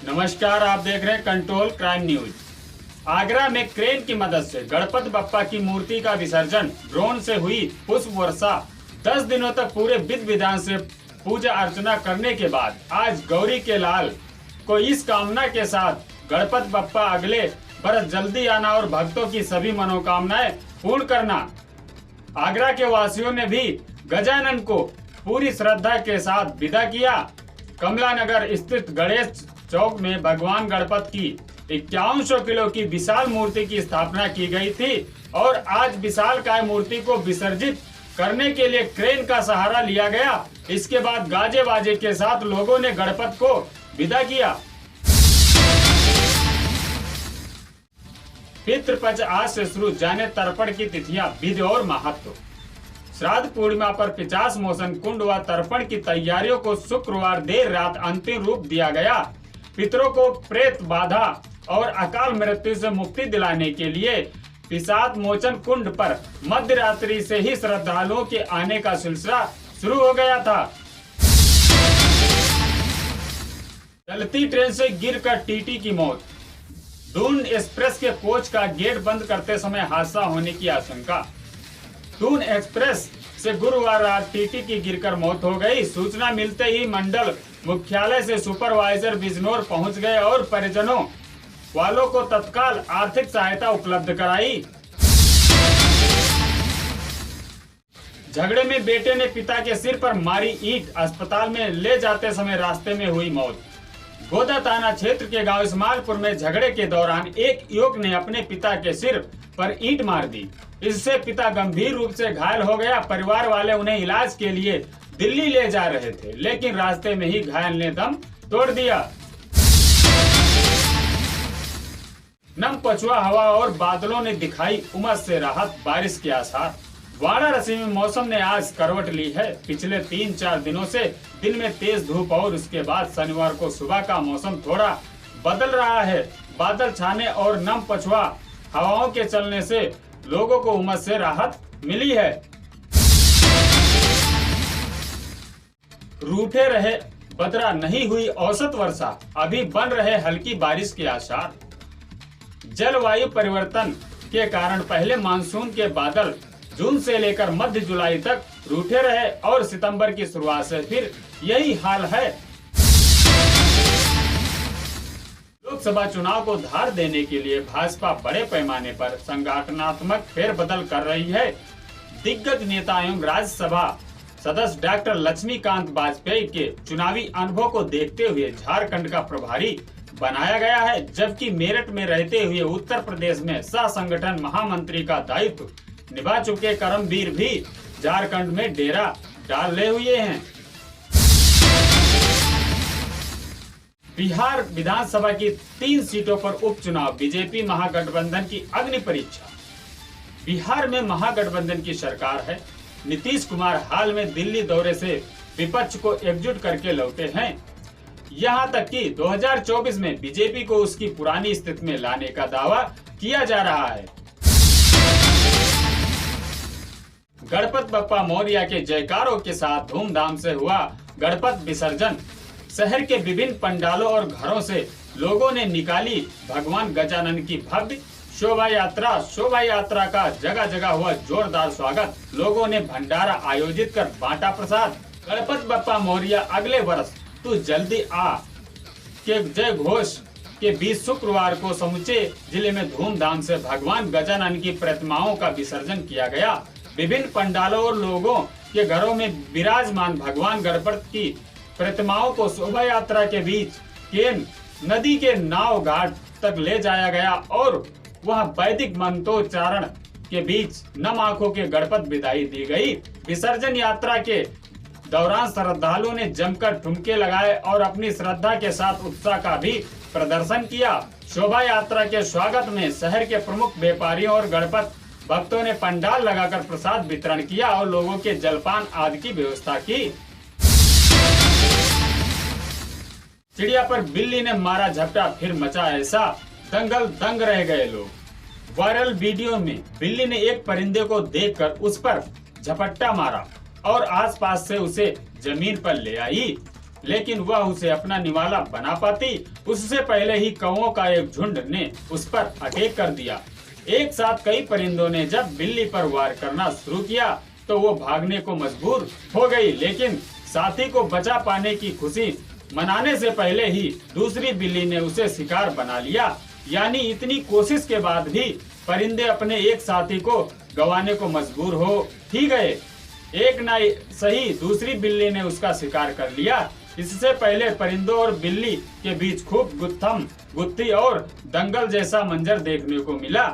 नमस्कार, आप देख रहे हैं कंट्रोल क्राइम न्यूज। आगरा में क्रेन की मदद से गणपति बप्पा की मूर्ति का विसर्जन, ड्रोन से हुई पुष्प वर्षा। 10 दिनों तक पूरे विधि विधान से पूजा अर्चना करने के बाद आज गौरी के लाल को इस कामना के साथ गणपति बप्पा अगले बरस जल्दी आना और भक्तों की सभी मनोकामनाएं पूर्ण करना। आगरा के वासियों ने भी गजानन को पूरी श्रद्धा के साथ विदा किया। कमला नगर स्थित गणेश चौक में भगवान गणपति की 5100 किलो की विशाल मूर्ति की स्थापना की गई थी और आज विशालकाय मूर्ति को विसर्जित करने के लिए क्रेन का सहारा लिया गया। इसके बाद गाजे बाजे के साथ लोगों ने गणपति को विदा किया। पितृपक्ष आज से शुरू, जाने तर्पण की तिथियां, विधि और महत्व। श्राद्ध पूर्णिमा पर 50 मोशन कुंड व तर्पण की तैयारियों को शुक्रवार देर रात अंतिम रूप दिया गया। पितरों को प्रेत बाधा और अकाल मृत्यु से मुक्ति दिलाने के लिए पिशाच मोचन कुंड पर मध्य रात्रि से ही श्रद्धालुओं के आने का सिलसिला शुरू हो गया था। चलती ट्रेन से गिरकर टीटी की मौत। दून एक्सप्रेस के कोच का गेट बंद करते समय हादसा होने की आशंका। दून एक्सप्रेस से गुरुवार रात टीटी की गिरकर मौत हो गई। सूचना मिलते ही मंडल मुख्यालय से सुपरवाइजर बिजनौर पहुंच गए और परिजनों वालों को तत्काल आर्थिक सहायता उपलब्ध कराई। झगड़े में बेटे ने पिता के सिर पर मारी ईंट, अस्पताल में ले जाते समय रास्ते में हुई मौत। गोदा थाना क्षेत्र के गांव इस्माइलपुर में झगड़े के दौरान एक युवक ने अपने पिता के सिर पर ईंट मार दी। इससे पिता गंभीर रूप से घायल हो गया। परिवार वाले उन्हें इलाज के लिए दिल्ली ले जा रहे थे, लेकिन रास्ते में ही घायल ने दम तोड़ दिया। नम पछुआ हवा और बादलों ने दिखाई उमस से राहत, बारिश के आसार। वाराणसी में मौसम ने आज करवट ली है। पिछले 3-4 दिनों से दिन में तेज धूप और उसके बाद शनिवार को सुबह का मौसम थोड़ा बदल रहा है। बादल छाने और नम पछुआ हवाओं के चलने से लोगों को उमस से राहत मिली है। रूठे रहे बदरा, नहीं हुई औसत वर्षा, अभी बन रहे हल्की बारिश के आसार। जलवायु परिवर्तन के कारण पहले मानसून के बादल जून से लेकर मध्य जुलाई तक रूठे रहे और सितंबर की शुरुआत से फिर यही हाल है। लोकसभा चुनाव को धार देने के लिए भाजपा बड़े पैमाने पर संगठनात्मक फेरबदल कर रही है। दिग्गज नेता एवं राज्यसभा सदस्य डॉक्टर लक्ष्मीकांत वाजपेयी के चुनावी अनुभव को देखते हुए झारखंड का प्रभारी बनाया गया है, जबकि मेरठ में रहते हुए उत्तर प्रदेश में सह संगठन महामंत्री का दायित्व निभा चुके करमवीर भी झारखंड में डेरा डाले हुए हैं। बिहार विधानसभा की 3 सीटों पर उपचुनाव, बीजेपी महागठबंधन की अग्नि परीक्षा। बिहार में महागठबंधन की सरकार है। नीतीश कुमार हाल में दिल्ली दौरे से विपक्ष को एकजुट करके लौटे हैं। यहां तक कि 2024 में बीजेपी को उसकी पुरानी स्थिति में लाने का दावा किया जा रहा है। गणपति बप्पा मौर्य के जयकारों के साथ धूमधाम से हुआ गणपति विसर्जन। शहर के विभिन्न पंडालों और घरों से लोगों ने निकाली भगवान गजानन की भव्य शोभा यात्रा का जगह जगह हुआ जोरदार स्वागत। लोगों ने भंडारा आयोजित कर बांटा प्रसाद। गणपति बप्पा मौर्य अगले वर्ष तू जल्दी आ के जय घोष के बीच शुक्रवार को समूचे जिले में धूमधाम से भगवान गजानन की प्रतिमाओं का विसर्जन किया गया। विभिन्न पंडालों और लोगों के घरों में विराजमान भगवान गणपति की प्रतिमाओं को शोभा यात्रा के बीच केन नदी के नाव घाट तक ले जाया गया और वह वैदिक मंत्रोच्चारण के बीच नम आंखों के गणपति विदाई दी गई। विसर्जन यात्रा के दौरान श्रद्धालुओं ने जमकर ठुमके लगाए और अपनी श्रद्धा के साथ उत्साह का भी प्रदर्शन किया। शोभा यात्रा के स्वागत में शहर के प्रमुख व्यापारियों और गणपति भक्तों ने पंडाल लगाकर प्रसाद वितरण किया और लोगों के जलपान आदि की व्यवस्था की। चिड़िया पर बिल्ली ने मारा झपटा, फिर मचा ऐसा दंगल, दंग रह गए लोग। वायरल वीडियो में बिल्ली ने एक परिंदे को देखकर उस पर झपट्टा मारा और आसपास से उसे जमीन पर ले आई। लेकिन वह उसे अपना निवाला बना पाती उससे पहले ही कौओं का एक झुंड ने उस पर अटैक कर दिया। एक साथ कई परिंदों ने जब बिल्ली पर वार करना शुरू किया तो वो भागने को मजबूर हो गई, लेकिन साथी को बचा पाने की खुशी मनाने से पहले ही दूसरी बिल्ली ने उसे शिकार बना लिया। यानी इतनी कोशिश के बाद भी परिंदे अपने एक साथी को गंवाने को मजबूर हो ही गए। एक ना सही दूसरी बिल्ली ने उसका शिकार कर लिया। इससे पहले परिंदों और बिल्ली के बीच खूब गुत्थम गुत्थी और दंगल जैसा मंजर देखने को मिला।